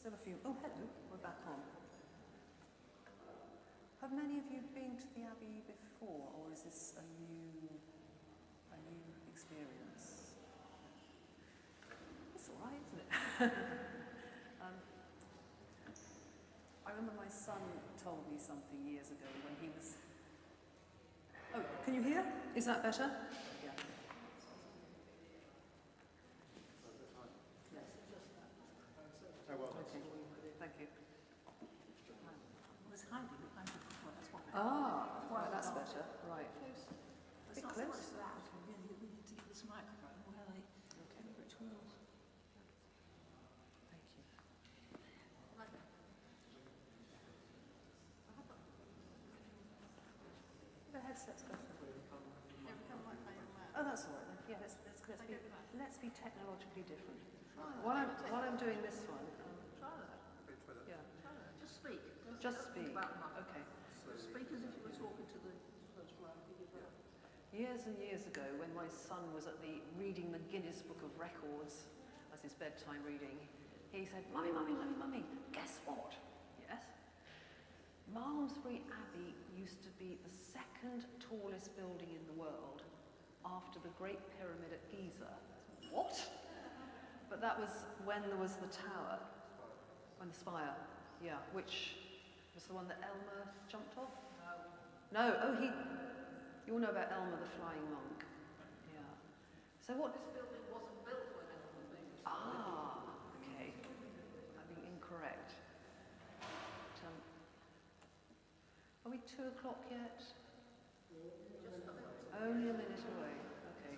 Still a few. Oh, hello. We're back on. Have many of you been to the Abbey before, or is this a new experience? It's all right, isn't it? I remember my son told me something years ago when he was... Oh, can you hear? Is that better? Yeah. Yes. Okay. Thank you. I was hiding behind the footwell, that's what. Right, that's better. Right. Close. Bit It's not close. so much that, we need to get this microphone where it will. Thank you. The headset's better. Oh, that's all right then. Yeah, let's be technologically different. While I'm doing this one. Try that. Yeah. Try that. Just speak. Just Don't speak. think about much. Okay. Speak as if you were talking to the photograph. Years and years ago, when my son was at reading the Guinness Book of Records as his bedtime reading, he said, "Mummy, mummy, mummy, mummy, guess what?" Yes? Malmesbury Abbey used to be the second tallest building in the world after the Great Pyramid at Giza. What? But that was when there was the tower, when the spire, yeah, which was the one that Elmer jumped off? No. Oh, you all know about Elmer the Flying Monk. Yeah. So what? This building wasn't built when Elmer made it. Okay. I've been incorrect. But, are we 2 o'clock yet? Only a minute away. Okay.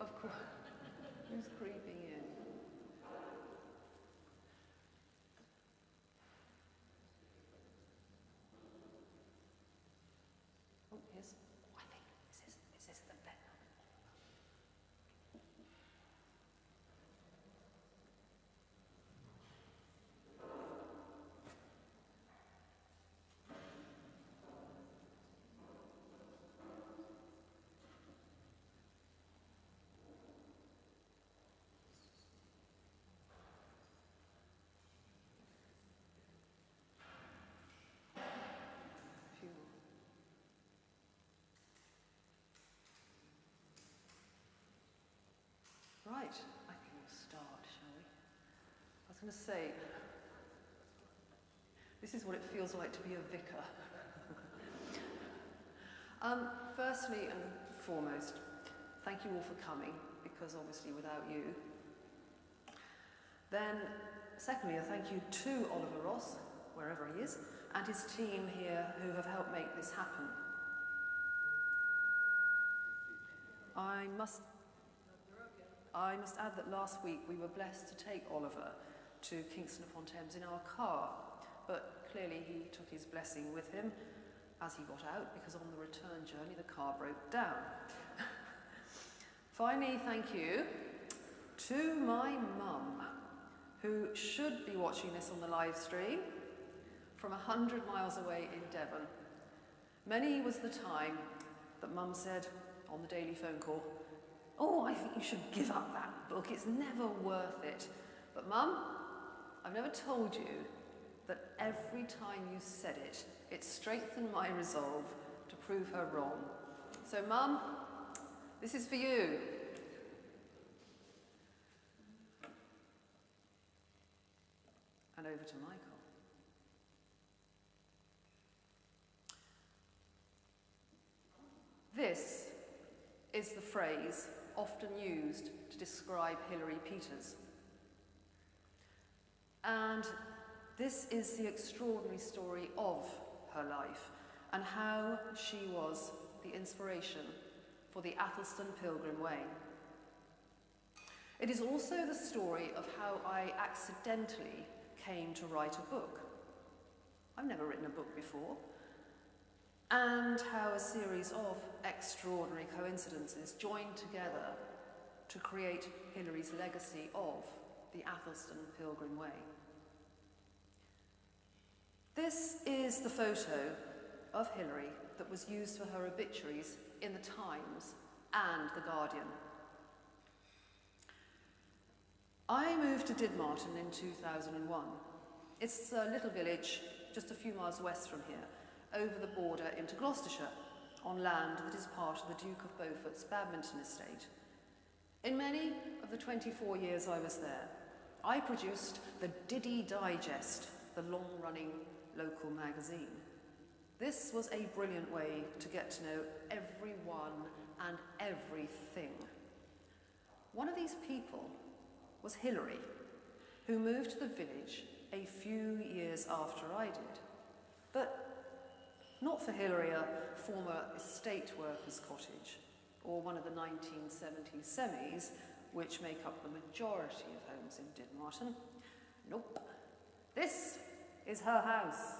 Of course. Who's creeping in? Oh, yes. I think is this the bed? Right, I think we'll start, shall we? I was going to say, this is what it feels like to be a vicar. Firstly and foremost, thank you all for coming, because obviously without you. Then, secondly, a thank you to Oliver Ross, wherever he is, and his team here who have helped make this happen. I must add that last week we were blessed to take Oliver to Kingston upon Thames in our car, but clearly he took his blessing with him as he got out, because on the return journey the car broke down. Finally, thank you to my mum, who should be watching this on the live stream from 100 miles away in Devon. Many was the time that Mum said on the daily phone call, "Oh, I think you should give up that book, it's never worth it." But Mum, I've never told you that every time you said it, it strengthened my resolve to prove her wrong. So Mum, this is for you. And over to Michael. This is the phrase often used to describe Hilary Peters. And this is the extraordinary story of her life and how she was the inspiration for the Athelstan Pilgrim Way. It is also the story of how I accidentally came to write a book. I've never written a book before. And how a series of extraordinary coincidences joined together to create Hilary's legacy of the Athelstan Pilgrim Way. This is the photo of Hilary that was used for her obituaries in the Times and the Guardian. I moved to Didmarton in 2001. It's a little village just a few miles west from here, over the border into Gloucestershire, on land that is part of the Duke of Beaufort's Badminton estate. In many of the 24 years I was there, I produced the Diddy Digest, the long-running local magazine. This was a brilliant way to get to know everyone and everything. One of these people was Hilary, who moved to the village a few years after I did. But not for Hilary, a former estate worker's cottage, or one of the 1970s semis, which make up the majority of homes in Didmarton. Nope. This is her house.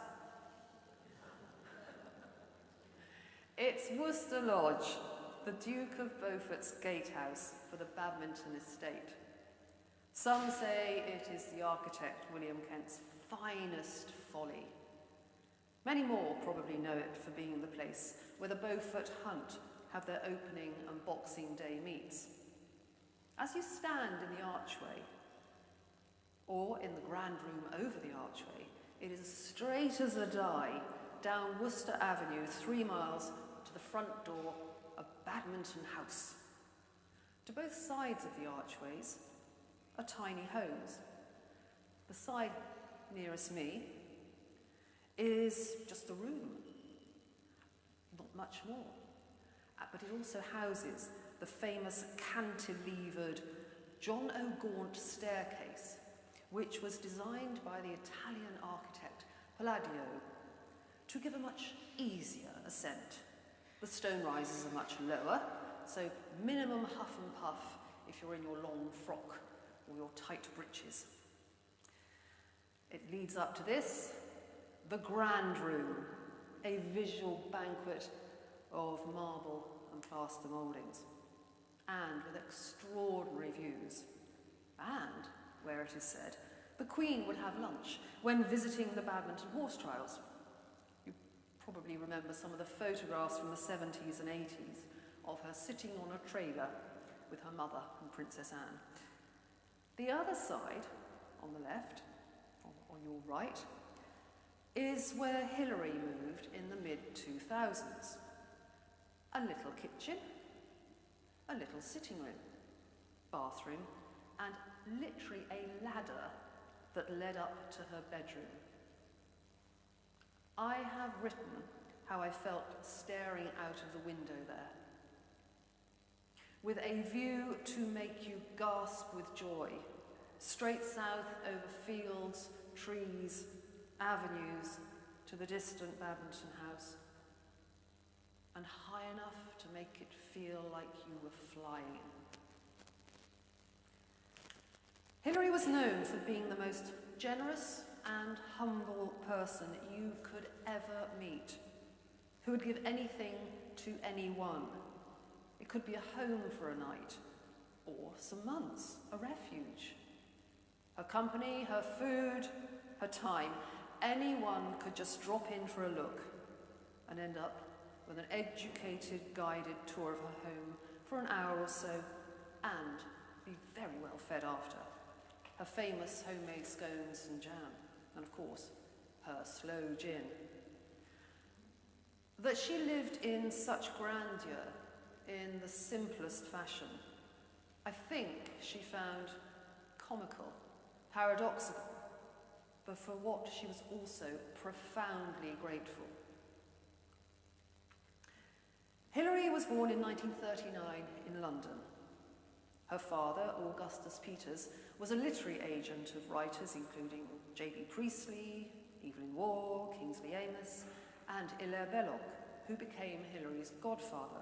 It's Worcester Lodge, the Duke of Beaufort's gatehouse for the Badminton estate. Some say it is the architect William Kent's finest folly. Many more probably know it for being the place where the Beaufort Hunt have their opening and Boxing Day meets. As you stand in the archway, or in the grand room over the archway, it is straight as a die down Worcester Avenue, 3 miles to the front door of Badminton House. To both sides of the archways are tiny homes. The side nearest me is just a room, not much more. But it also houses the famous cantilevered John O'Gaunt staircase, which was designed by the Italian architect Palladio to give a much easier ascent. The stone rises are much lower, so minimum huff and puff if you're in your long frock or your tight breeches. It leads up to this, the grand room, a visual banquet of marble and plaster mouldings, and with extraordinary views. And, where it is said, the Queen would have lunch when visiting the Badminton horse trials. You probably remember some of the photographs from the 70s and 80s of her sitting on a trailer with her mother and Princess Anne. The other side, on the left, on your right, is where Hilary moved in the mid-2000s. A little kitchen, a little sitting room, bathroom, and literally a ladder that led up to her bedroom. I have written how I felt staring out of the window there, with a view to make you gasp with joy, straight south over fields, trees, avenues, to the distant Badminton House, and high enough to make it feel like you were flying. Hilary was known for being the most generous and humble person you could ever meet, who would give anything to anyone. It could be a home for a night, or some months, a refuge. Her company, her food, her time. Anyone could just drop in for a look and end up with an educated, guided tour of her home for an hour or so, and be very well fed after. Her famous homemade scones and jam, and of course, her slow gin. That she lived in such grandeur, in the simplest fashion, I think she found comical, paradoxical, but for what she was also profoundly grateful. Hilary was born in 1939 in London. Her father, Augustus Peters, was a literary agent of writers including J.B. Priestley, Evelyn Waugh, Kingsley Amis, and Hilaire Belloc, who became Hilary's godfather.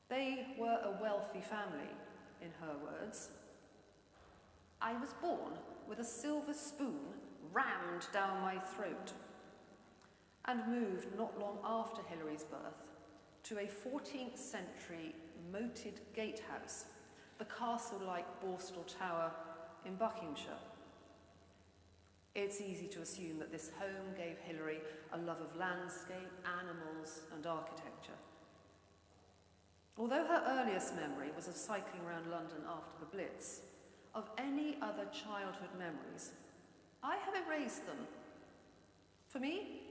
They were a wealthy family, in her words. I was born with a silver spoon rammed down my throat, and moved not long after Hilary's birth to a 14th century moated gatehouse, the castle-like Borstal Tower in Buckinghamshire. It's easy to assume that this home gave Hilary a love of landscape, animals, and architecture. Although her earliest memory was of cycling around London after the Blitz, of any other childhood memories, I have erased them. For me,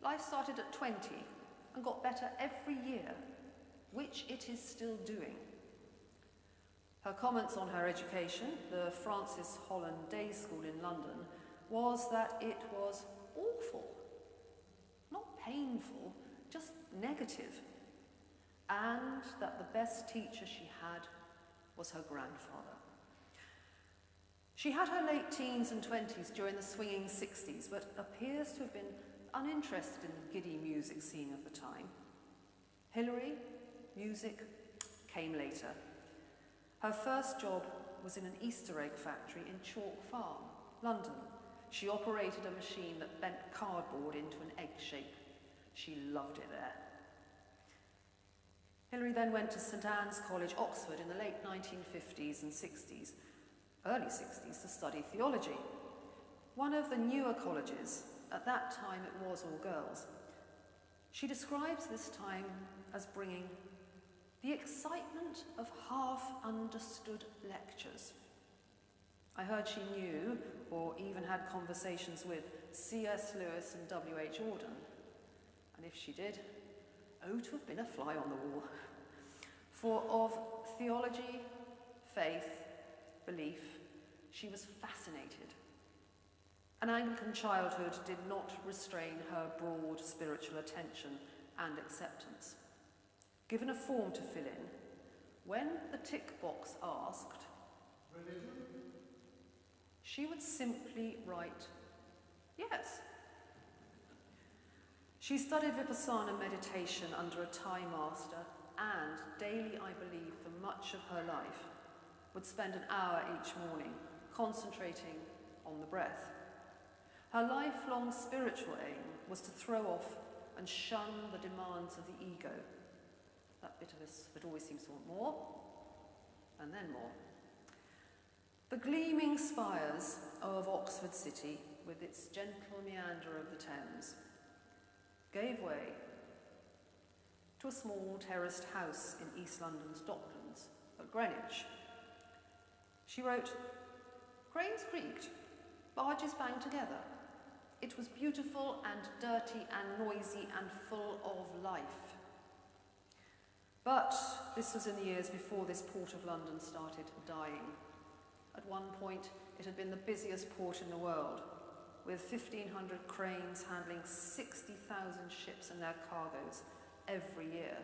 life started at 20 and got better every year, which it is still doing. Her comments on her education, the Francis Holland Day School in London, was that it was awful. Not painful, just negative. And that the best teacher she had was her grandfather. She had her late teens and 20s during the swinging 60s, but appears to have been uninterested in the giddy music scene of the time. Hilary, music, came later. Her first job was in an Easter egg factory in Chalk Farm, London. She operated a machine that bent cardboard into an egg shape. She loved it there. Hilary then went to St Anne's College, Oxford, in the late 1950s and 60s, early 60s, to study theology. One of the newer colleges. At that time it was all girls. She describes this time as bringing the excitement of half-understood lectures. I heard she knew, or even had conversations with, C.S. Lewis and W.H. Auden. And if she did, oh, to have been a fly on the wall. For of theology, faith, belief, she was fascinated. An Anglican childhood did not restrain her broad spiritual attention and acceptance. Given a form to fill in, when the tick box asked, religion? She would simply write, yes. She studied Vipassana meditation under a Thai master and daily, I believe, for much of her life, would spend an hour each morning concentrating on the breath. Her lifelong spiritual aim was to throw off and shun the demands of the ego. That bit of us that always seems to want more, and then more. The gleaming spires of Oxford City, with its gentle meander of the Thames, gave way to a small terraced house in East London's Docklands, at Greenwich. She wrote, "Cranes creaked, barges banged together. It was beautiful and dirty and noisy and full of life." But this was in the years before this port of London started dying. At one point, it had been the busiest port in the world, with 1,500 cranes handling 60,000 ships and their cargoes every year.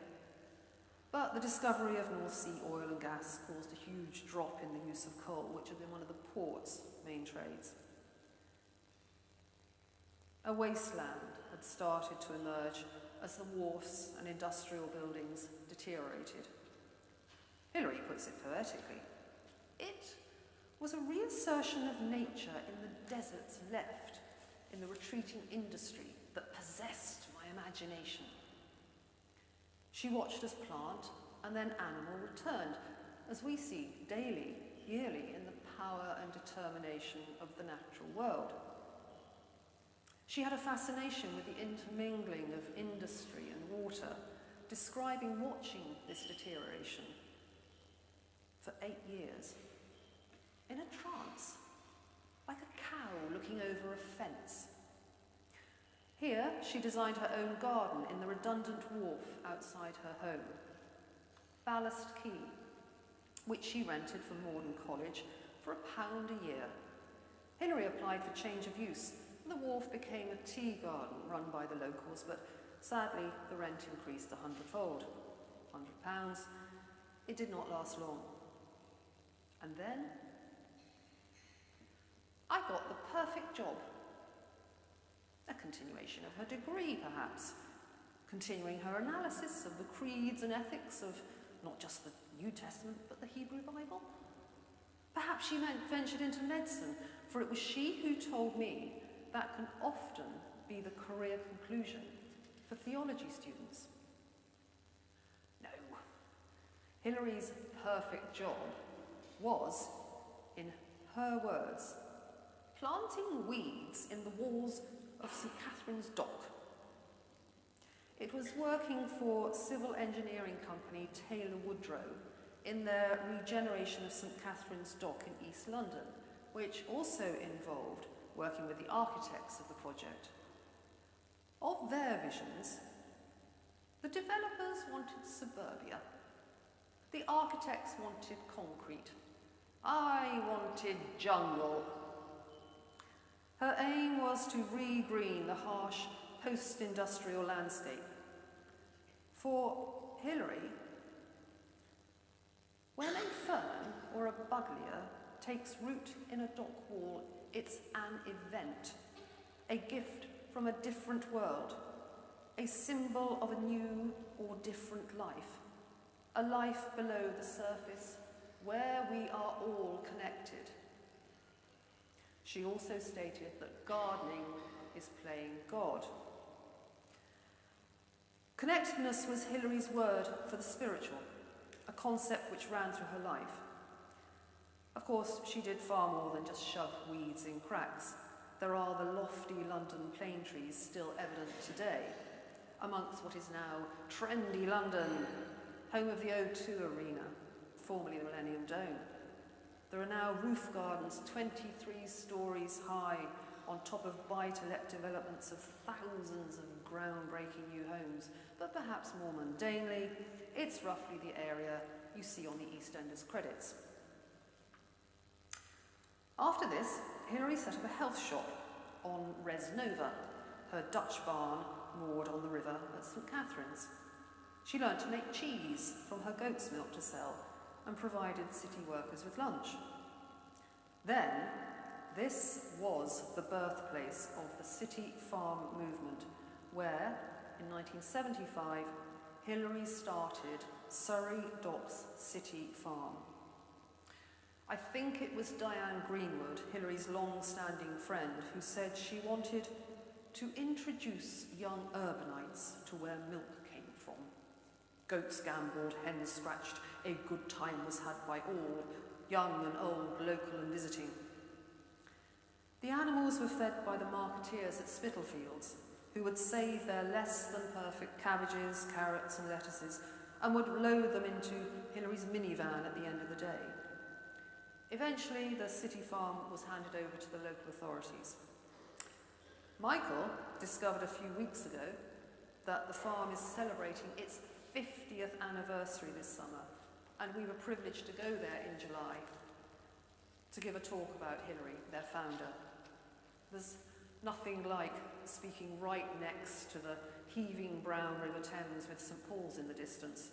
But the discovery of North Sea oil and gas caused a huge drop in the use of coal, which had been one of the port's main trades. A wasteland had started to emerge as the wharfs and industrial buildings deteriorated. Hilary puts it poetically. It was a reassertion of nature in the deserts left in the retreating industry that possessed my imagination. She watched as plant and then animal returned, as we see daily, yearly, in the power and determination of the natural world. She had a fascination with the intermingling of industry and water, describing watching this deterioration for 8 years, in a trance, like a cow looking over a fence. Here, she designed her own garden in the redundant wharf outside her home. Ballast Quay, which she rented from Magdalen College for £1 a year. Hilary applied for change of use, and the wharf became a tea garden run by the locals, but sadly the rent increased 100-fold. £100. It did not last long. And then I got the perfect job. A continuation of her degree, perhaps. Continuing her analysis of the creeds and ethics of not just the New Testament, but the Hebrew Bible. Perhaps she ventured into medicine, for it was she who told me that can often be the career conclusion for theology students. No. Hilary's perfect job was, in her words, planting weeds in the walls of St Catherine's Dock. It was working for civil engineering company Taylor Woodrow in their regeneration of St Catherine's Dock in East London, which also involved working with the architects of the project. Of their visions, the developers wanted suburbia. The architects wanted concrete. I wanted jungle. Her aim was to re-green the harsh post-industrial landscape. For Hilary, when a fern or a buglia takes root in a dock wall, it's an event, a gift from a different world, a symbol of a new or different life, a life below the surface where we are all connected. She also stated that gardening is playing God. Connectedness was Hilary's word for the spiritual, a concept which ran through her life. Of course, she did far more than just shove weeds in cracks. There are the lofty London plane trees still evident today, amongst what is now trendy London, home of the O2 Arena, formerly the Millennium Dome. There are now roof gardens 23 stories high on top of buy-to-let developments of thousands of groundbreaking new homes, but perhaps more mundanely, it's roughly the area you see on the EastEnders credits. After this, Hilary set up a health shop on Res Nova, her Dutch barn moored on the river at St Catherine's. She learned to make cheese from her goat's milk to sell and provided city workers with lunch. Then, this was the birthplace of the city farm movement, where, in 1975, Hilary started Surrey Docks City Farm. I think it was Diane Greenwood, Hilary's long-standing friend, who said she wanted to introduce young urbanites to where milk came from. Goats gambled, hens scratched, a good time was had by all, young and old, local and visiting. The animals were fed by the marketeers at Spitalfields, who would save their less than perfect cabbages, carrots and lettuces and would load them into Hilary's minivan at the end of the day. Eventually, the city farm was handed over to the local authorities. Michael discovered a few weeks ago that the farm is celebrating its 50th anniversary this summer, and we were privileged to go there in July to give a talk about Hilary, their founder. There's nothing like speaking right next to the heaving brown River Thames with St Paul's in the distance,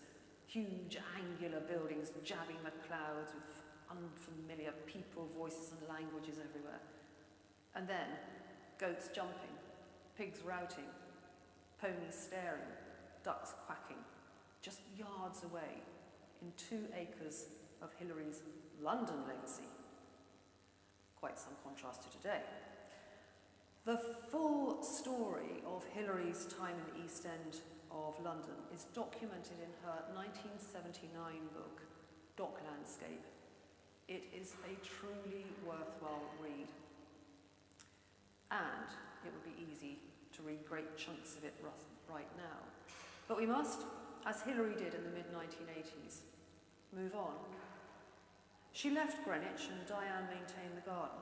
huge angular buildings jabbing the clouds with unfamiliar people, voices and languages everywhere. And then goats jumping, pigs routing, ponies staring, ducks quacking, just yards away in 2 acres of Hilary's London legacy. Quite some contrast to today. The full story of Hilary's time in the East End of London is documented in her 1979 book, Dock Landscape. It is a truly worthwhile read. And it would be easy to read great chunks of it right now. But we must, as Hilary did in the mid-1980s, move on. She left Greenwich and Diane maintained the garden.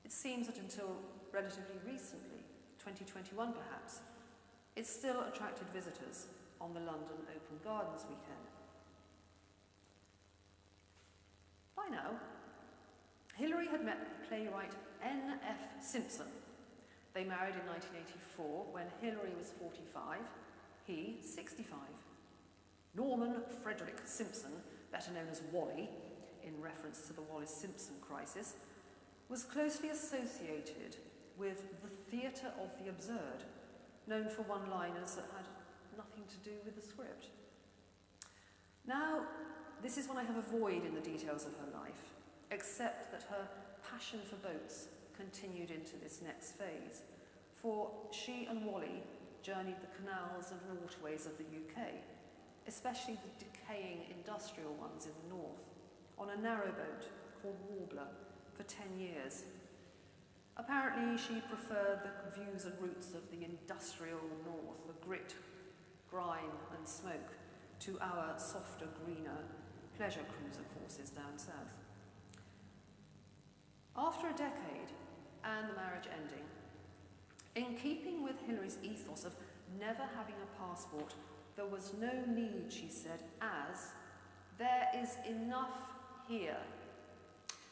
It seems that until relatively recently, 2021 perhaps, it still attracted visitors on the London Open Gardens weekend. By now, Hilary had met the playwright N.F. Simpson. They married in 1984 when Hilary was 45, he 65. Norman Frederick Simpson, better known as Wally, in reference to the Wallis-Simpson crisis, was closely associated with the theatre of the absurd, known for one-liners that had nothing to do with the script. Now, this is when I have a void in the details of her life, except that her passion for boats continued into this next phase, for she and Wally journeyed the canals and waterways of the UK, especially the decaying industrial ones in the north, on a narrowboat called Warbler for 10 years. Apparently, she preferred the views and routes of the industrial north, the grit, grime and smoke, to our softer, greener pleasure cruiser courses down south. After a decade, and the marriage ending, in keeping with Hilary's ethos of never having a passport, there was no need, she said, as there is enough here.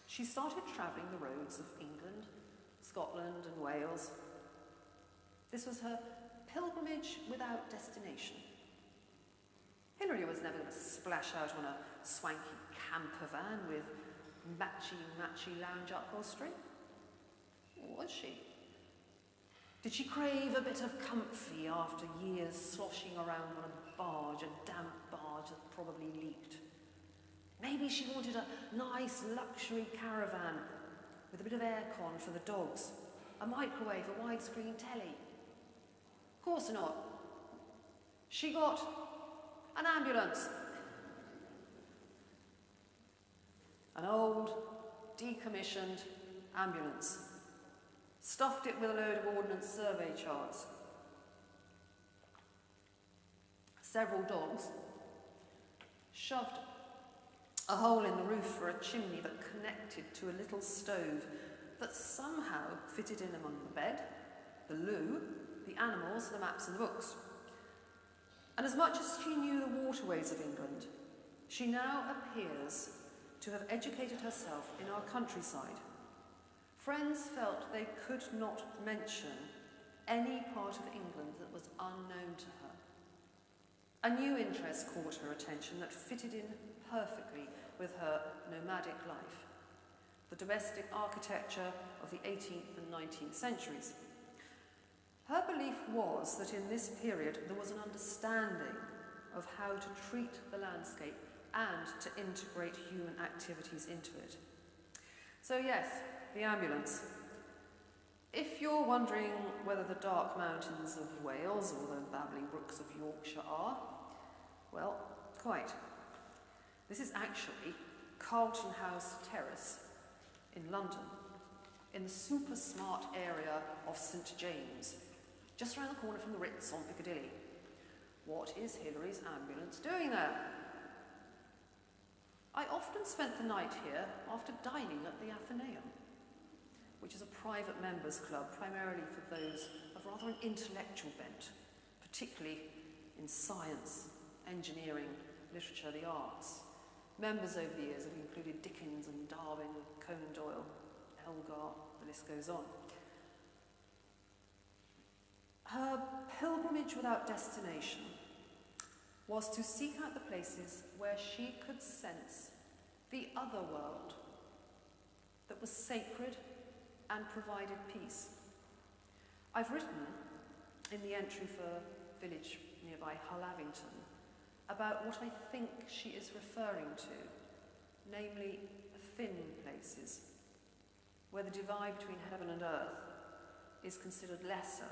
She started travelling the roads of England, Scotland and Wales. This was her pilgrimage without destination. Hilary was never going to splash out on a swanky camper van with matchy lounge upholstery. Or was she? Did she crave a bit of comfy after years sloshing around on a barge, a damp barge that probably leaked? Maybe she wanted a nice luxury caravan with a bit of aircon for the dogs, a microwave, a widescreen telly. Of course not. She got an ambulance. An old, decommissioned ambulance. Stuffed it with a load of Ordnance Survey charts. Several dogs. Shoved a hole in the roof for a chimney that connected to a little stove that somehow fitted in among the bed, the loo, the animals, the maps and the books. And as much as she knew the waterways of England, she now appears to have educated herself in our countryside. Friends felt they could not mention any part of England that was unknown to her. A new interest caught her attention that fitted in perfectly with her nomadic life, the domestic architecture of the 18th and 19th centuries. Her belief was that in this period there was an understanding of how to treat the landscape and to integrate human activities into it. So yes, the ambulance. If you're wondering whether the dark mountains of Wales or the babbling brooks of Yorkshire are, well, quite. This is actually Carlton House Terrace in London, in the super smart area of St James, just around the corner from the Ritz on Piccadilly. What is Hilary's ambulance doing there? I often spent the night here after dining at the Athenaeum, which is a private members' club primarily for those of rather an intellectual bent, particularly in science, engineering, literature, the arts. Members over the years have included Dickens and Darwin, Conan Doyle, Elgar, the list goes on. Her pilgrimage without destination was to seek out the places where she could sense the other world that was sacred and provided peace. I've written in the entry for a village nearby Hullavington about what I think she is referring to, namely thin places, where the divide between heaven and earth is considered lesser,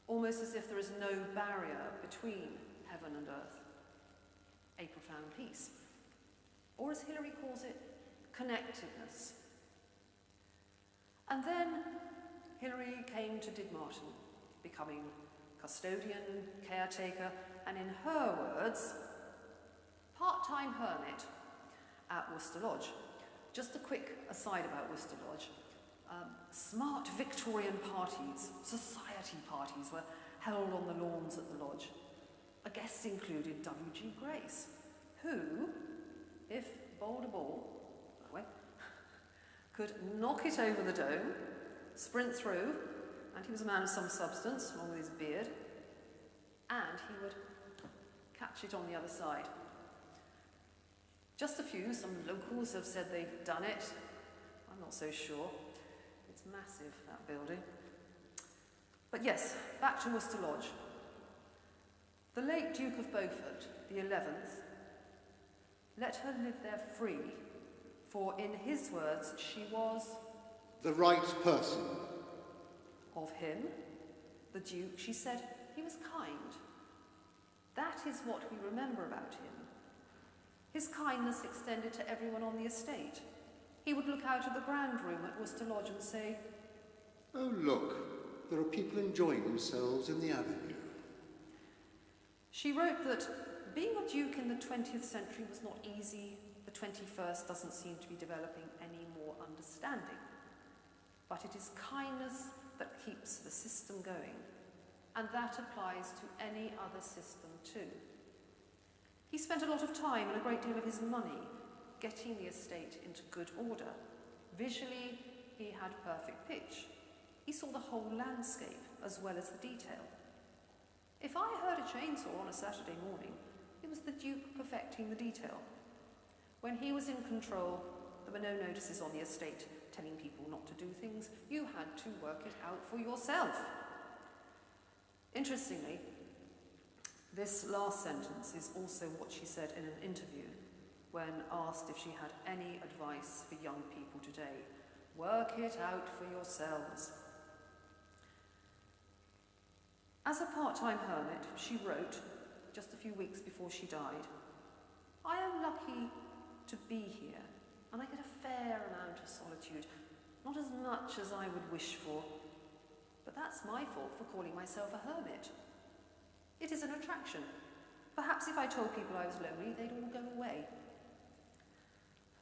almost as if there is no barrier between heaven and earth, a profound peace. Or as Hilary calls it, connectedness. And then Hilary came to Didmarton, becoming custodian, caretaker, and in her words, part-time hermit at Worcester Lodge. Just a quick aside about Worcester Lodge. Smart Victorian parties, society parties, were held on the lawns at the lodge. A guests included W.G. Grace, who, if bold a ball, that way, could knock it over the dome, sprint through, and he was a man of some substance, along with his beard, and he would catch it on the other side. Just a few, some locals have said they've done it. I'm not so sure. It's massive, that building. But yes, back to Worcester Lodge. The late Duke of Beaufort, the 11th, let her live there free, for in his words, she was the right person. Of him, the Duke, she said, he was kind. That is what we remember about him. His kindness extended to everyone on the estate. He would look out of the grand room at Worcester Lodge and say, "Oh, look, there are people enjoying themselves in the avenue." She wrote that being a duke in the 20th century was not easy. The 21st doesn't seem to be developing any more understanding. But it is kindness that keeps the system going, and that applies to any other system too. He spent a lot of time and a great deal of his money getting the estate into good order. Visually, he had perfect pitch. He saw the whole landscape as well as the detail. If I heard a chainsaw on a Saturday morning, it was the Duke perfecting the detail. When he was in control, there were no notices on the estate telling people not to do things. You had to work it out for yourself. Interestingly, this last sentence is also what she said in an interview when asked if she had any advice for young people today. Work it out for yourselves. As a part-time hermit, she wrote, just a few weeks before she died, I am lucky to be here, and I get a fair amount of solitude, not as much as I would wish for, but that's my fault for calling myself a hermit. It is an attraction. Perhaps if I told people I was lonely, they'd all go away.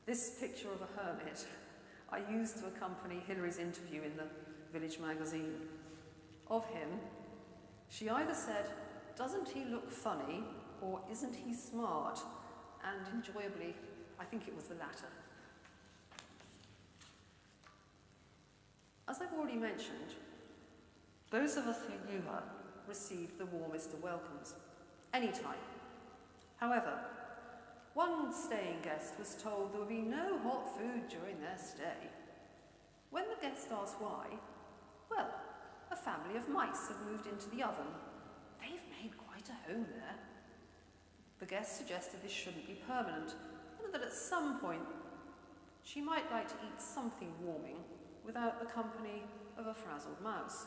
This picture of a hermit I used to accompany Hilary's interview in the Village magazine. Of him, she either said, doesn't he look funny, or isn't he smart? And enjoyably, I think it was the latter. As I've already mentioned, those of us who knew her received the warmest of welcomes, anytime. However, one staying guest was told there would be no hot food during their stay. When the guest asked why, well, a family of mice have moved into the oven. They've made quite a home there. The guest suggested this shouldn't be permanent, and that at some point she might like to eat something warming without the company of a frazzled mouse.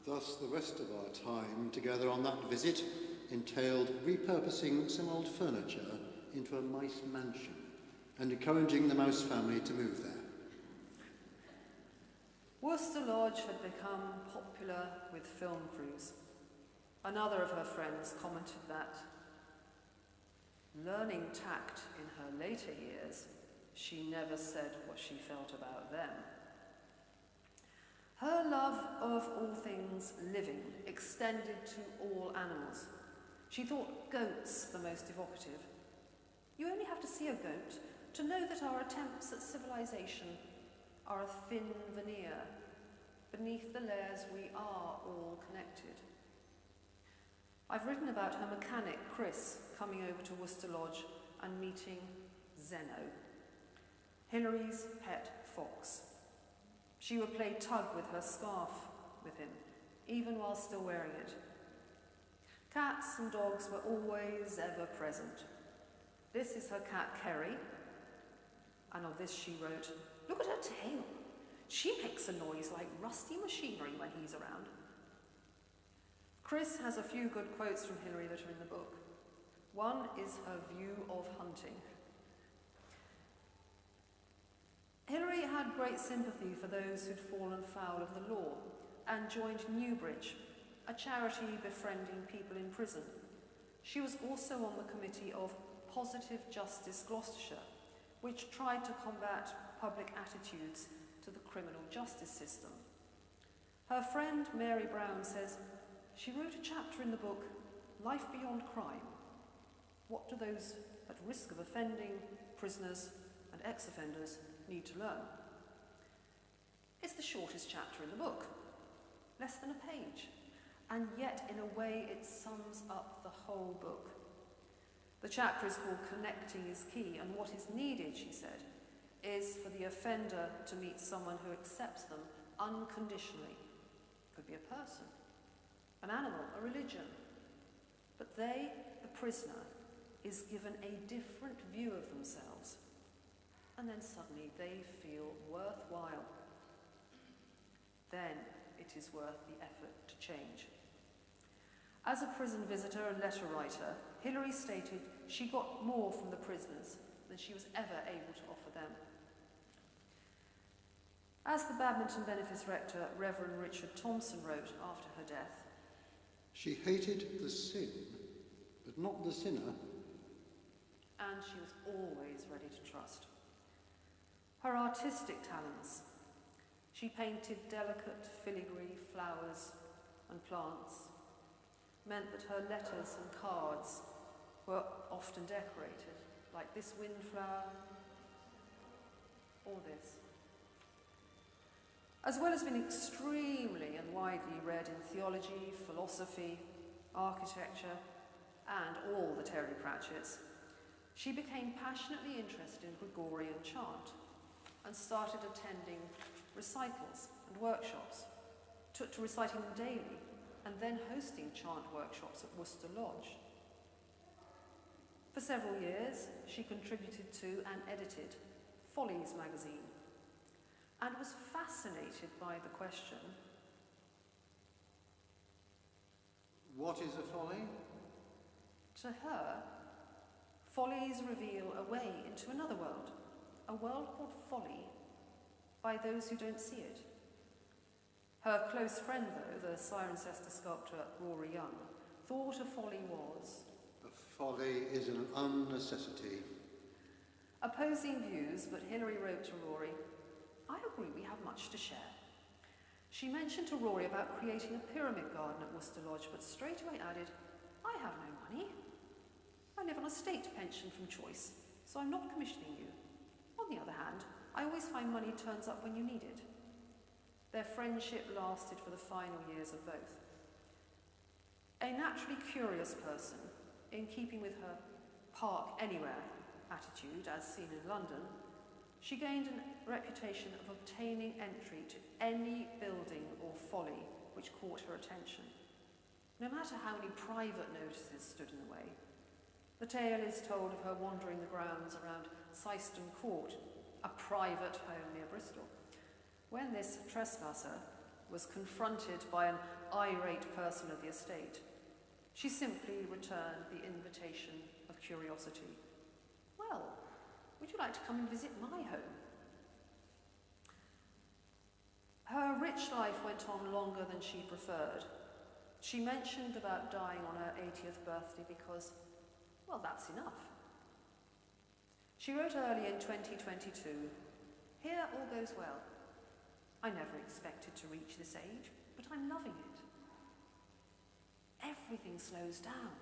Thus, the rest of our time together on that visit entailed repurposing some old furniture into a mice mansion and encouraging the mouse family to move there. Worcester Lodge had become popular with film crews. Another of her friends commented that, learning tact in her later years, she never said what she felt about them. Her love of all things living extended to all animals. She thought goats the most evocative. You only have to see a goat to know that our attempts at civilization are a thin veneer. Beneath the layers, we are all connected. I've written about her mechanic, Chris, coming over to Worcester Lodge and meeting Zeno, Hilary's pet fox. She would play tug with her scarf with him, even while still wearing it. Cats and dogs were always ever present. This is her cat, Kerry, and of this she wrote, look at her tail. She makes a noise like rusty machinery when he's around. Chris has a few good quotes from Hilary that are in the book. One is her view of hunting. Hilary had great sympathy for those who'd fallen foul of the law and joined Newbridge, a charity befriending people in prison. She was also on the committee of Positive Justice Gloucestershire, which tried to combat public attitudes to the criminal justice system. Her friend Mary Brown says, she wrote a chapter in the book, Life Beyond Crime. What do those at risk of offending, prisoners and ex-offenders need to learn? It's the shortest chapter in the book, less than a page, and yet in a way it sums up the whole book. The chapter is called Connecting is Key, and what is needed, she said, is for the offender to meet someone who accepts them unconditionally. It could be a person, an animal, a religion. But they, the prisoner, is given a different view of themselves. And then suddenly they feel worthwhile. Then it is worth the effort to change. As a prison visitor and letter writer, Hilary stated she got more from the prisoners than she was ever able to offer them. As the Badminton Benefice rector, Reverend Richard Thompson, wrote after her death, she hated the sin but not the sinner. And she was always ready to trust. Her artistic talents. She painted delicate filigree flowers and plants, meant that her letters and cards were often decorated, like this windflower or this. As well as being extremely and widely read in theology, philosophy, architecture, and all the Terry Pratchetts, she became passionately interested in Gregorian chant and started attending recitals and workshops, took to reciting them daily, and then hosting chant workshops at Worcester Lodge. For several years, she contributed to and edited Follies magazine, and was fascinated by the question, what is a folly? to her, follies reveal a way into another world, a world called folly by those who don't see it. Her close friend, though, the Cirencester sculptor Rory Young, thought a folly was... A folly is an unnecessity. Opposing views, but Hilary wrote to Rory, I agree we have much to share. She mentioned to Rory about creating a pyramid garden at Worcester Lodge, but straight away added, I have no money. I live on a state pension from choice, so I'm not commissioning you. On the other hand, I always find money turns up when you need it. Their friendship lasted for the final years of both. A naturally curious person, in keeping with her park anywhere attitude as seen in London, she gained a reputation of obtaining entry to any building or folly which caught her attention, no matter how many private notices stood in the way. The tale is told of her wandering the grounds around Syston Court, a private home near Bristol, when this trespasser was confronted by an irate person of the estate. She simply returned the invitation of curiosity. Well, would you like to come and visit my home? Her rich life went on longer than she preferred. She mentioned about dying on her 80th birthday because, well, that's enough. She wrote early in 2022, here all goes well. I never expected to reach this age, but I'm loving it. Everything slows down,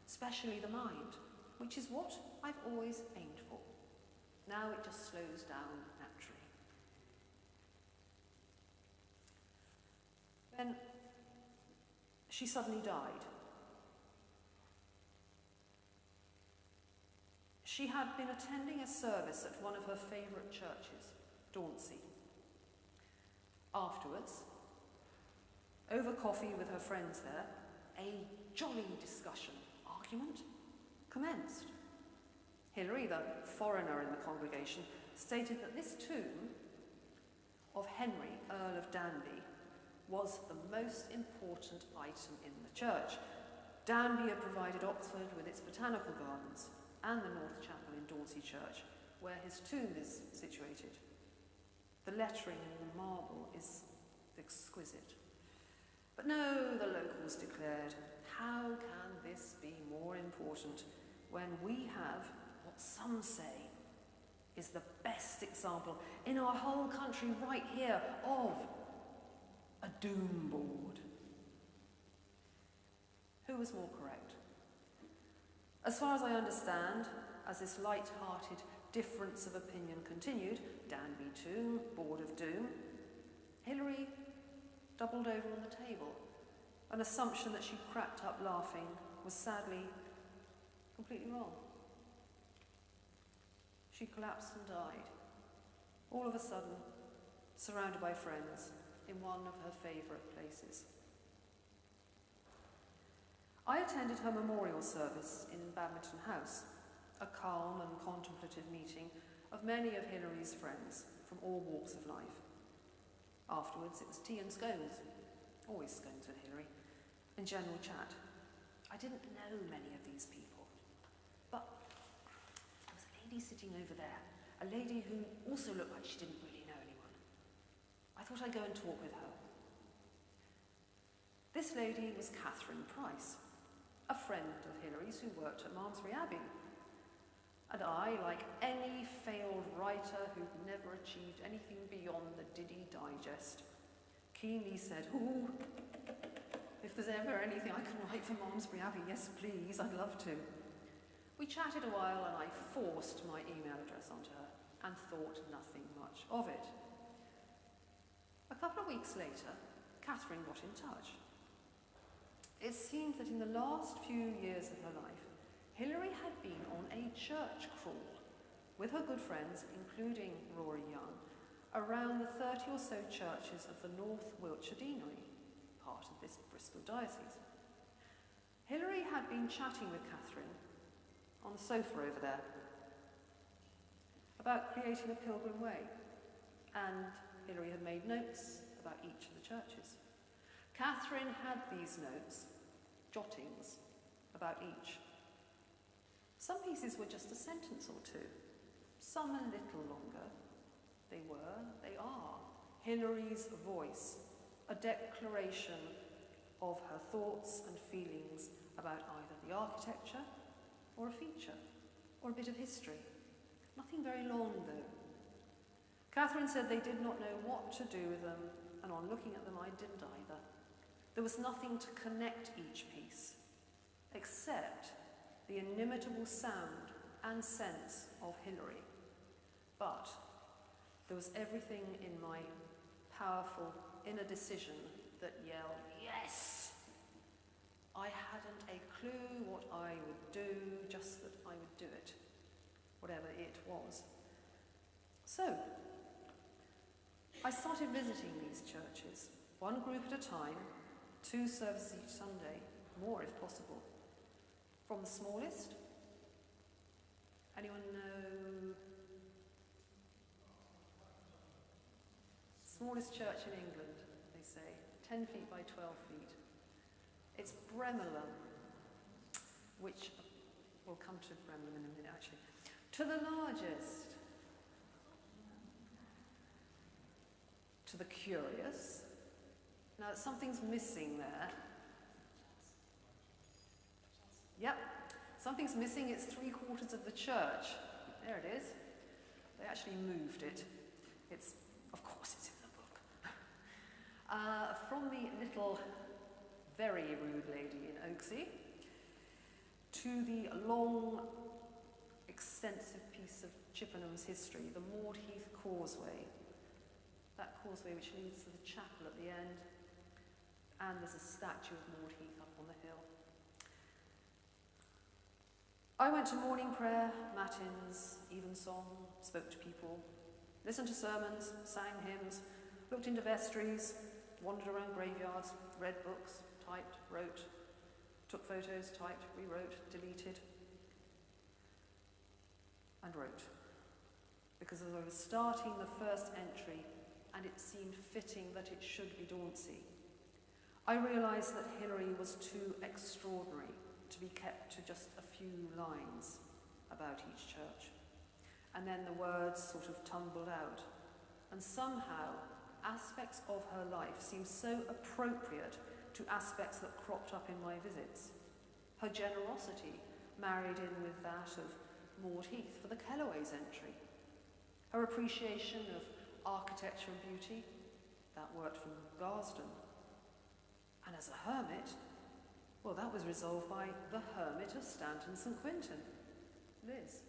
especially the mind, which is what I've always aimed for. Now it just slows down naturally. Then she suddenly died. She had been attending a service at one of her favourite churches, Dauncey. Afterwards, over coffee with her friends there, a jolly discussion, argument, commenced. Hilary, the foreigner in the congregation, stated that this tomb of Henry, Earl of Danby, was the most important item in the church. Danby had provided Oxford with its botanical gardens and the North Chapel in Dauncey Church, where his tomb is situated. The lettering in the marble is exquisite. But no, the locals declared, how can this be more important when we have what some say is the best example in our whole country right here of a doom board? Who was more correct? As far as I understand, as this light-hearted difference of opinion continued, Danby tomb, board of doom, Hilary doubled over on the table. An assumption that she cracked up laughing was sadly completely wrong. She collapsed and died, all of a sudden, surrounded by friends, in one of her favourite places. I attended her memorial service in Badminton House, a calm and contemplative meeting of many of Hilary's friends from all walks of life. Afterwards, it was tea and scones, always scones with Hilary, and general chat. I didn't know many of these people, but there was a lady sitting over there, a lady who also looked like she didn't really know anyone. I thought I'd go and talk with her. This lady was Catherine Price, a friend of Hilary's who worked at Malmesbury Abbey. And I, like any failed writer who'd never achieved anything beyond the Diddy Digest, keenly said, "Ooh, if there's ever anything I can write for Malmesbury Abbey, yes please, I'd love to." We chatted a while and I forced my email address onto her and thought nothing much of it. A couple of weeks later, Catherine got in touch. It seemed that in the last few years of her life, Hilary had been on a church crawl with her good friends, including Rory Young, around the 30 or so churches of the North Wiltshire Deanery, part of this Bristol diocese. Hilary had been chatting with Catherine on the sofa over there about creating a pilgrim way, and Hilary had made notes about each of the churches. Catherine had these notes, jottings, about each. Some pieces were just a sentence or two, some a little longer. They are Hilary's voice, a declaration of her thoughts and feelings about either the architecture or a feature or a bit of history. Nothing very long though. Catherine said they did not know what to do with them, and on looking at them I didn't either. There was nothing to connect each piece, except the inimitable sound and sense of Hilary. But there was everything in my powerful inner decision that yelled, yes! I hadn't a clue what I would do, just that I would do it, whatever it was. So, I started visiting these churches, one group at a time, 2 services each Sunday, more if possible. From the smallest, anyone know? Smallest church in England, they say, 10 feet by 12 feet. It's Bremelham, which, we'll come to Bremelham in a minute actually, to the largest, to the curious. Now something's missing there. Yep, something's missing, it's 3/4 of the church. There it is. They actually moved it. Of course it's in the book. From the little, very rude lady in Oaksey, to the long, extensive piece of Chippenham's history, the Maudheath Causeway. That causeway which leads to the chapel at the end, and there's a statue of Maudheath up on the hill. I went to morning prayer, matins, evensong, spoke to people, listened to sermons, sang hymns, looked into vestries, wandered around graveyards, read books, typed, wrote, took photos, typed, rewrote, deleted, and wrote. Because as I was starting the first entry, and it seemed fitting that it should be Dauncey, I realised that Hilary was too extraordinary to be kept to just a few lines about each church. And then the words sort of tumbled out. And somehow, aspects of her life seemed so appropriate to aspects that cropped up in my visits. Her generosity married in with that of Maudheath for the Kelloways entry. Her appreciation of architecture and beauty, that worked from Garsden. And as a hermit, well, that was resolved by the hermit of Stanton St. Quintin, Liz.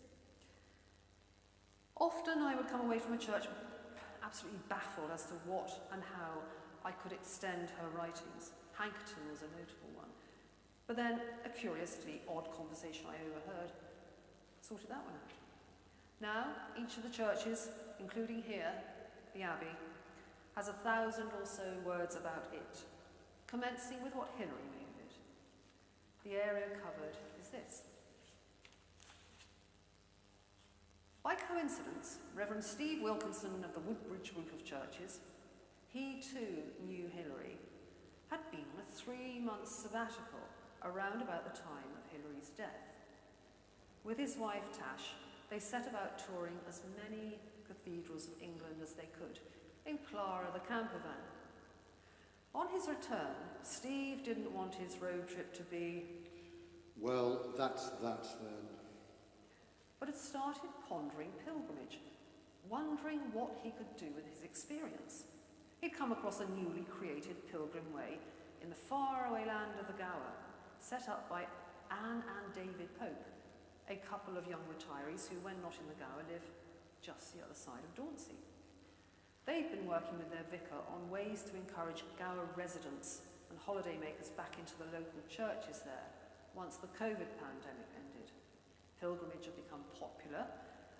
Often I would come away from a church absolutely baffled as to what and how I could extend her writings. Hankerton was a notable one. But then a curiously odd conversation I overheard sorted that one out. Now, each of the churches, including here, the Abbey, has 1,000 or so words about it, commencing with what Hilary made of it. The area covered is this. By coincidence, Reverend Steve Wilkinson of the Woodbridge group of churches, he too knew Hilary, had been on a 3-month sabbatical around about the time of Hilary's death. With his wife Tash, they set about touring as many cathedrals of England as they could, in Clara the camper van. On his return, Steve didn't want his road trip to be Well, that's that then. But had started pondering pilgrimage, wondering what he could do with his experience. He'd come across a newly created pilgrim way in the faraway land of the Gower, set up by Anne and David Pope, a couple of young retirees who, when not in the Gower, live just the other side of Dauncey. They'd been working with their vicar on ways to encourage Gower residents and holidaymakers back into the local churches there once the COVID pandemic ended. Pilgrimage had become popular,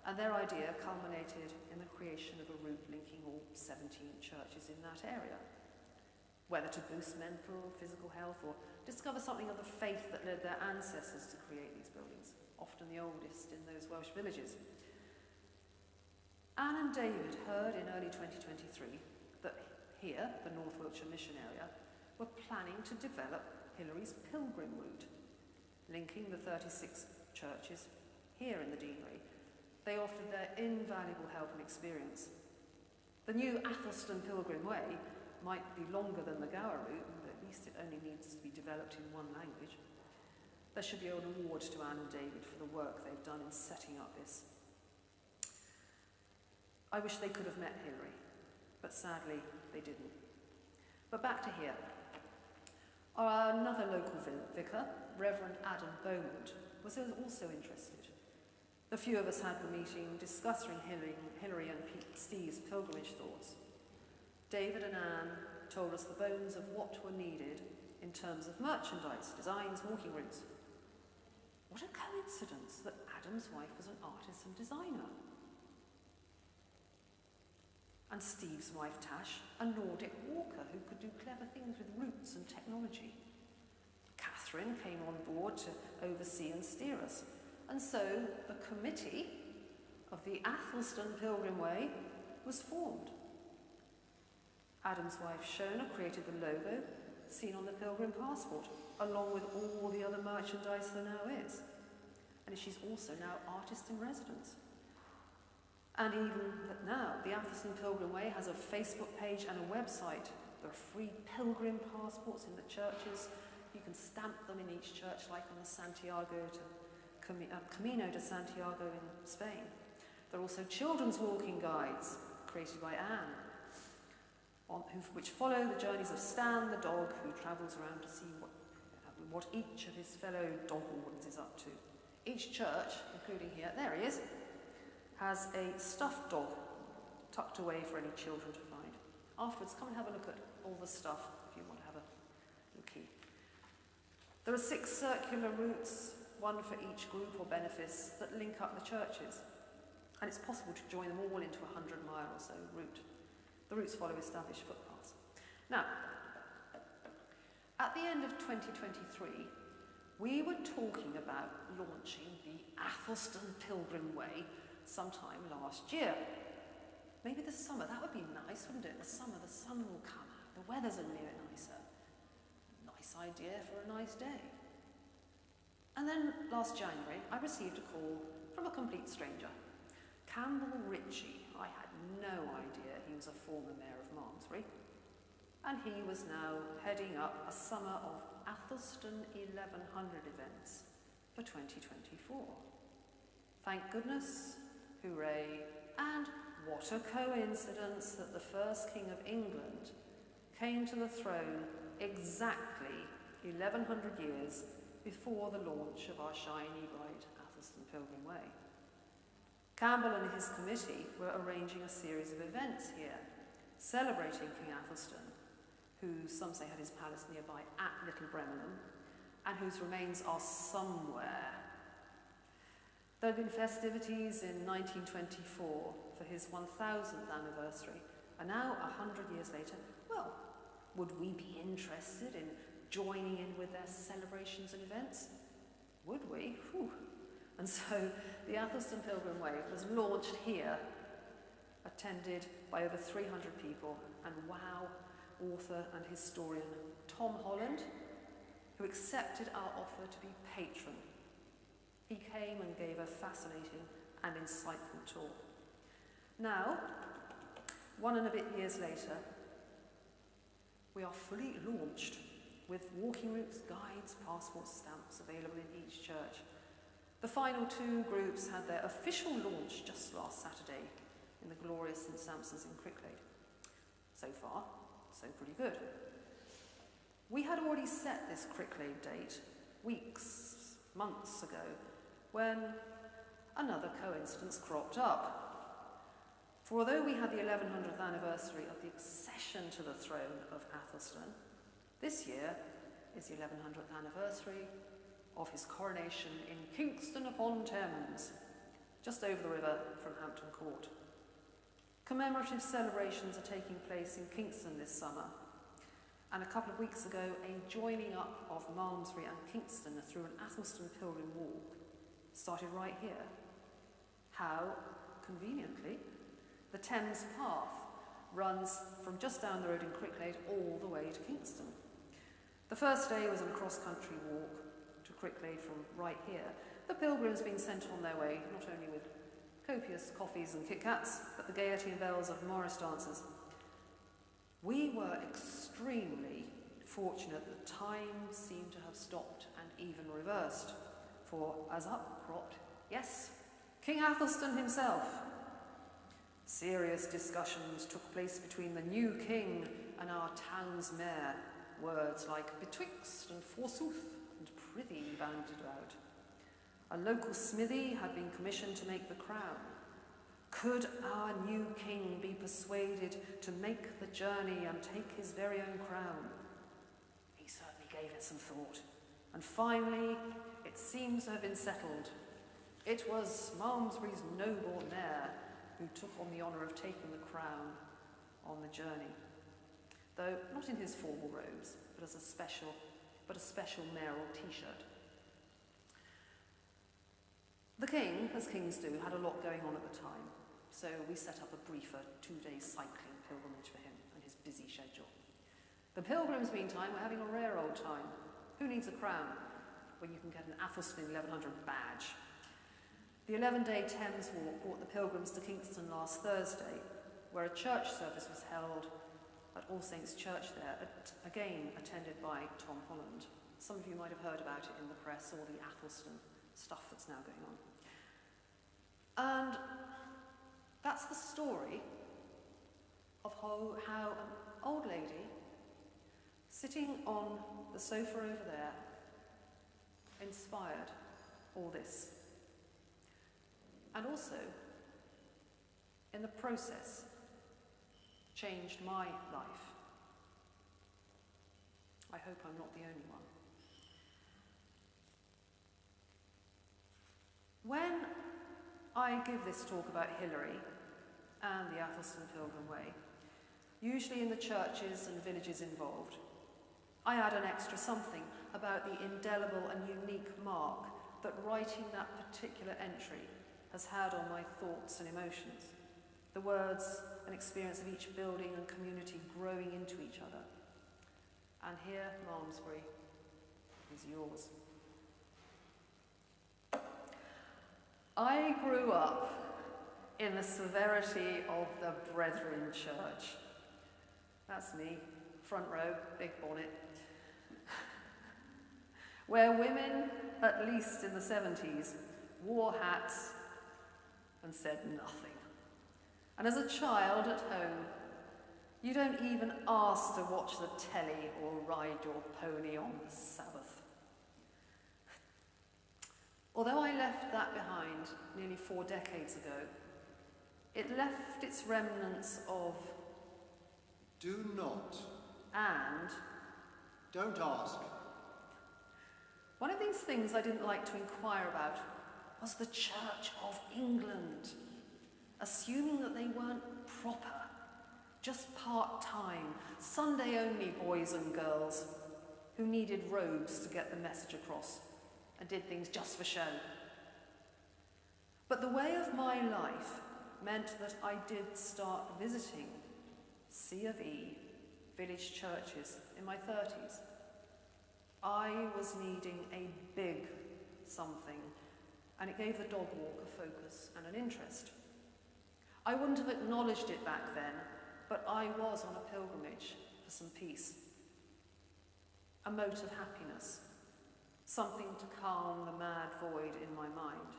and their idea culminated in the creation of a route linking all 17 churches in that area. Whether to boost mental, physical health, or discover something of the faith that led their ancestors to create these buildings, often the oldest in those Welsh villages. Anne and David heard in early 2023 that here, the North Wiltshire mission area, were planning to develop Hilary's pilgrim route, linking the 36 churches here in the deanery. They offered their invaluable help and experience. The new Athelstan Pilgrim Way might be longer than the Gower route, but at least it only needs to be developed in one language. There should be an award to Anne and David for the work they've done in setting up this. I wish they could have met Hilary, but sadly they didn't. But back to here. Another local vicar, Reverend Adam Beaumont, was also interested. The few of us had the meeting discussing Hilary and Steve's pilgrimage thoughts. David and Anne told us the bones of what were needed in terms of merchandise, designs, walking routes. What a coincidence that Adam's wife was an artist and designer. And Steve's wife, Tash, a Nordic walker who could do clever things with routes and technology. Catherine came on board to oversee and steer us. And so the committee of the Athelstan Pilgrim Way was formed. Adam's wife, Shona, created the logo seen on the pilgrim passport, along with all the other merchandise there now is. And she's also now artist in residence. And even now, the Athelstan Pilgrim Way has a Facebook page and a website. There are free pilgrim passports in the churches. You can stamp them in each church, like on the Camino de Santiago in Spain. There are also children's walking guides created by Anne, which follow the journeys of Stan, the dog, who travels around to see what each of his fellow dog wardens is up to. Each church, including here, there he is, has a stuffed dog tucked away for any children to find. Afterwards, come and have a look at all the stuff if you want to have a lookie. There are 6 circular routes, one for each group or benefice, that link up the churches. And it's possible to join them all into a 100-mile or so route. The routes follow established footpaths. Now, at the end of 2023, we were talking about launching the Athelstan Pilgrim Way sometime last year. Maybe this summer, that would be nice, wouldn't it? The summer, the sun will come out, the weather's a little nicer. Nice idea for a nice day. And then last January, I received a call from a complete stranger. Campbell Ritchie. I had no idea he was a former mayor of Malmesbury. And he was now heading up a summer of Athelstan 1100 events for 2024. Thank goodness, hooray, and what a coincidence that the first King of England came to the throne exactly 1100 years before the launch of our shiny bright Athelstan Pilgrim Way. Campbell and his committee were arranging a series of events here, celebrating King Athelstan, who some say had his palace nearby at Little Bremenham, and whose remains are somewhere. There had been festivities in 1924 for his 1000th anniversary, and now, 100 years later, well, would we be interested in joining in with their celebrations and events? Would we? Whew. And so the Athelstan Pilgrim Way was launched here, attended by over 300 people, and wow, author and historian Tom Holland, who accepted our offer to be patron. He came and gave a fascinating and insightful talk. Now, 1 and a bit years later, we are fully launched with walking routes, guides, passport stamps available in each church. The final two groups had their official launch just last Saturday in the glorious St Sampson's in Cricklade. So far, so pretty good. We had already set this Cricklade date weeks, months ago, when another coincidence cropped up. For although we had the 1100th anniversary of the accession to the throne of Athelstan, this year is the 1100th anniversary of his coronation in Kingston upon Thames, just over the river from Hampton Court. Commemorative celebrations are taking place in Kingston this summer, and a couple of weeks ago a joining up of Malmesbury and Kingston through an Athelstan pilgrim walk started right here. How, conveniently, the Thames Path runs from just down the road in Cricklade all the way to Kingston. The first day was a cross-country walk to Cricklade from right here, the pilgrims being sent on their way not only with copious coffees and Kit Kats, but the gaiety and bells of Morris dances. We were extremely fortunate that time seemed to have stopped and even reversed, for as up cropped, yes, King Athelstan himself. Serious discussions took place between the new king and our town's mayor. Words like betwixt and forsooth and prithee bandied about. A local smithy had been commissioned to make the crown. Could our new king be persuaded to make the journey and take his very own crown? He certainly gave it some thought, and finally it seems to have been settled. It was Malmesbury's noble mayor who took on the honour of taking the crown on the journey, though not in his formal robes, but as a special mayoral t-shirt. The king, as kings do, had a lot going on at the time, so we set up a briefer 2-day cycling pilgrimage for him and his busy schedule. The pilgrims, meantime, were having a rare old time. Who needs a crown when you can get an Athelstan 1100 badge? The 11-day Thames walk brought the pilgrims to Kingston last Thursday, where a church service was held at All Saints' Church there, again attended by Tom Holland. Some of you might have heard about it in the press, all the Athelstan stuff that's now going on. And that's the story of how an old lady sitting on the sofa over there inspired all this. And also, in the process, changed my life. I hope I'm not the only one. When I give this talk about Hilary and the Athelstan Pilgrim Way, usually in the churches and villages involved, I add an extra something about the indelible and unique mark that writing that particular entry has had on my thoughts and emotions. The words and experience of each building and community growing into each other. And here, Malmesbury is yours. I grew up in the severity of the Brethren Church. That's me, front row, big bonnet. Where women, at least in the 70s, wore hats and said nothing. And as a child at home, you don't even ask to watch the telly or ride your pony on the Sabbath. Although I left that behind nearly 4 decades ago, it left its remnants of do not and don't ask. One of these things I didn't like to inquire about was the Church of England, assuming that they weren't proper, just part-time, Sunday-only boys and girls who needed robes to get the message across and did things just for show. But the way of my life meant that I did start visiting C of E village churches in my 30s. I was needing a big something, and it gave the dog walk a focus and an interest. I wouldn't have acknowledged it back then, but I was on a pilgrimage for some peace. a mote of happiness, something to calm the mad void in my mind.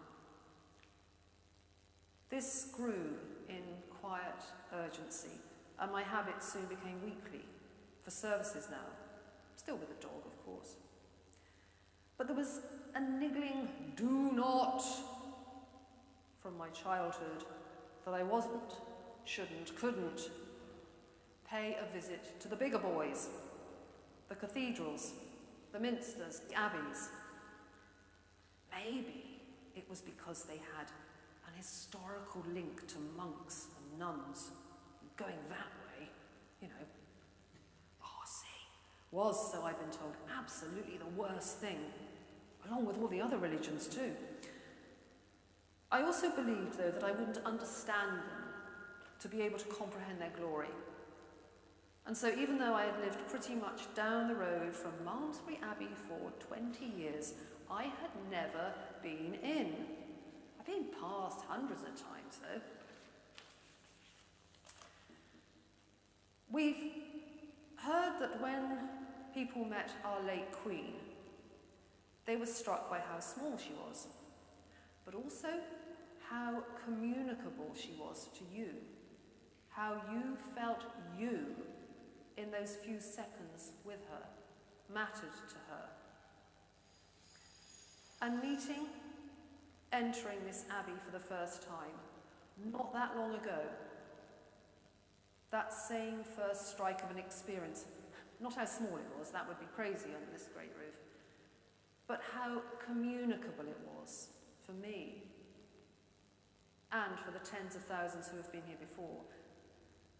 This grew in quiet urgency, and my habit soon became weekly, for services now, still with a dog, of course. But there was a niggling "do not" from my childhood that I wasn't, shouldn't, couldn't pay a visit to the bigger boys, the cathedrals, the minsters, the abbeys. Maybe it was because they had an historical link to monks and nuns. Going that way, was, so I've been told, absolutely the worst thing, along with all the other religions too. I also believed, though, that I wouldn't understand them to be able to comprehend their glory. And so even though I had lived pretty much down the road from Malmesbury Abbey for 20 years, I had never been in. I've been past hundreds of times, though. We've heard that when people met our late Queen, they were struck by how small she was, but also how communicable she was to you, how you felt you, in those few seconds with her, mattered to her. And entering this abbey for the first time, not that long ago, that same first strike of an experience, not how small it was, that would be crazy under this great roof, but how communicable it was for me and for the tens of thousands who have been here before.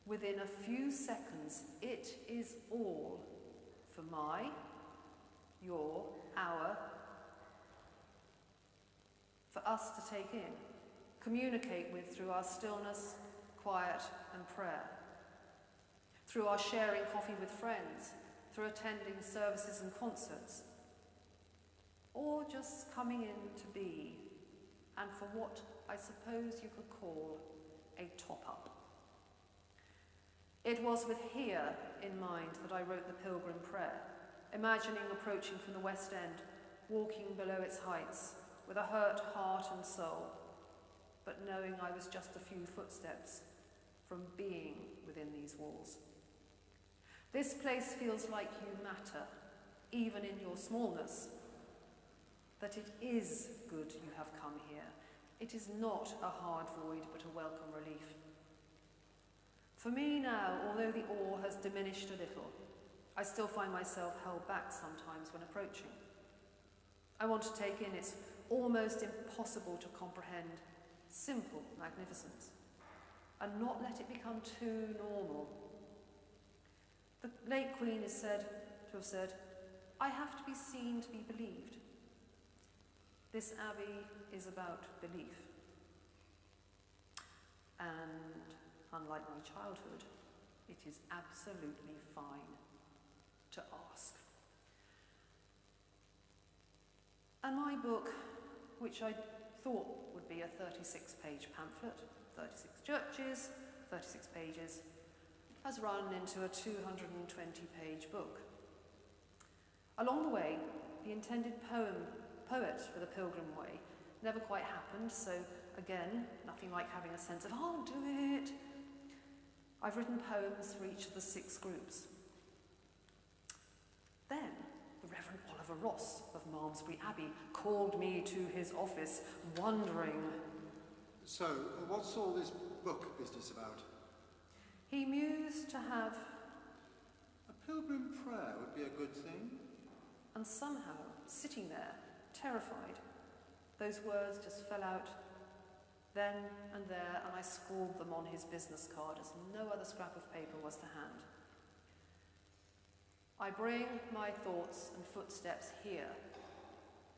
Within a few seconds, it is all for for us to take in, communicate with through our stillness, quiet, and prayer, through our sharing coffee with friends, through attending services and concerts, or just coming in to be, and for what I suppose you could call a top-up. It was with here in mind that I wrote the Pilgrim Prayer, imagining approaching from the West End, walking below its heights, with a hurt heart and soul, but knowing I was just a few footsteps from being within these walls. This place feels like you matter, even in your smallness, that it is good you have come here. It is not a hard void, but a welcome relief. For me now, although the awe has diminished a little, I still find myself held back sometimes when approaching. I want to take in its almost impossible to comprehend, simple magnificence, and not let it become too normal. The late Queen is said to have said, "I have to be seen to be believed." This abbey is about belief. And unlike my childhood, it is absolutely fine to ask. And my book, which I thought would be a 36-page pamphlet, 36 churches, 36 pages, has run into a 220-page book. Along the way, the intended poet for the Pilgrim Way never quite happened, so again, nothing like having a sense of, "I'll do it." I've written poems for each of the 6 groups. Then, the Reverend Oliver Ross of Malmesbury Abbey called me to his office, wondering. So, what's all this book business about? He mused to have... A pilgrim prayer would be a good thing. And somehow, sitting there, terrified, those words just fell out then and there, and I scrawled them on his business card as no other scrap of paper was to hand. I bring my thoughts and footsteps here.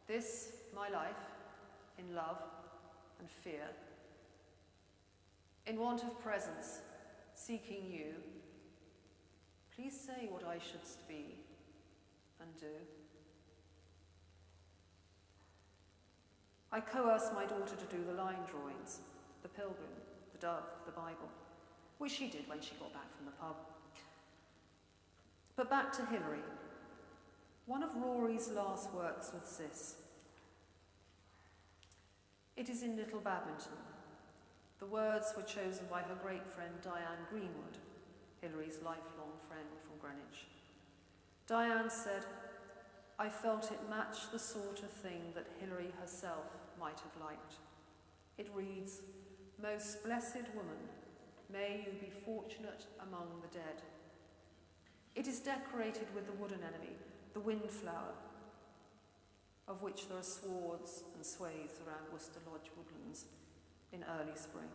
This, my life, in love and fear. In want of presence, seeking you. Please say what I should be and do. I coerced my daughter to do the line drawings, the pilgrim, the dove, the Bible, which she did when she got back from the pub. But back to Hilary. one of Rory's last works with Cis. It is in Little Badminton. The words were chosen by her great friend Diane Greenwood, Hilary's lifelong friend from Greenwich. Diane said, "I felt it matched the sort of thing that Hilary herself might have liked. It reads, 'Most blessed woman, may you be fortunate among the dead.' It is decorated with the wood anemone, the windflower, of which there are swards and swathes around Worcester Lodge woodlands in early spring."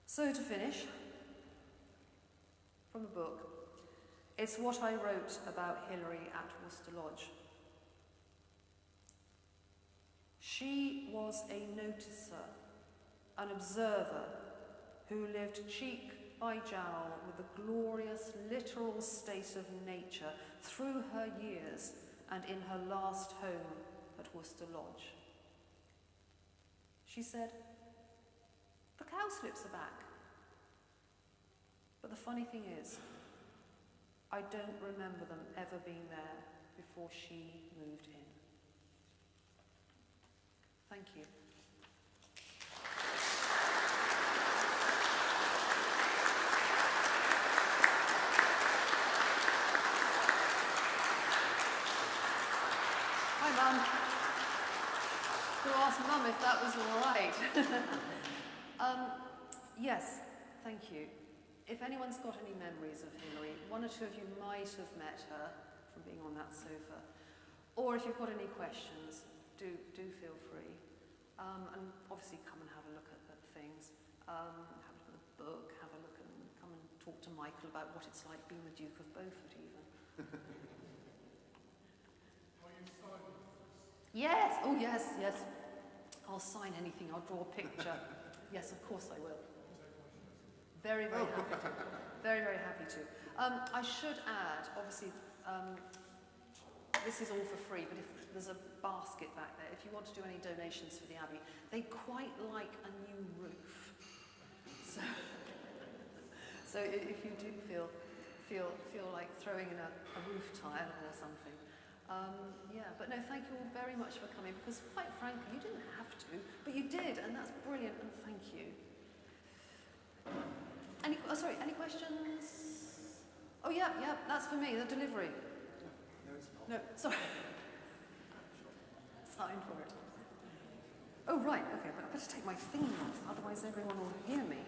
So to finish, from the book, it's what I wrote about Hilary at Worcester Lodge. She was a noticer, an observer, who lived cheek by jowl with the glorious literal state of nature through her years and in her last home at Worcester Lodge. She said, "The cowslips are back. But the funny thing is, I don't remember them ever being there before she moved in." Thank you. Hi, Mum. Who asked Mum if that was all right? Yes, thank you. If anyone's got any memories of Hilary, one or two of you might have met her from being on that sofa. Or if you've got any questions, do feel free. And obviously come and have a look at things. Have a look at the book, have a look and come and talk to Michael about what it's like being the Duke of Beaufort even. Are you signing this? Yes, oh yes, yes. I'll sign anything, I'll draw a picture. Yes, of course I will. Very, very happy to. Very, very happy to. I should add, obviously, this is all for free, but if there's a basket back there, if you want to do any donations for the Abbey, they quite like a new roof. So if you do feel like throwing in a roof tile or something, yeah. But no, thank you all very much for coming, because quite frankly, you didn't have to, but you did, and that's brilliant, and thank you. Any questions? Oh, yeah, that's for me, the delivery. No, it's not. No, sorry. Sign for it. Oh, right, okay, but I better take my thing off, otherwise everyone will hear me.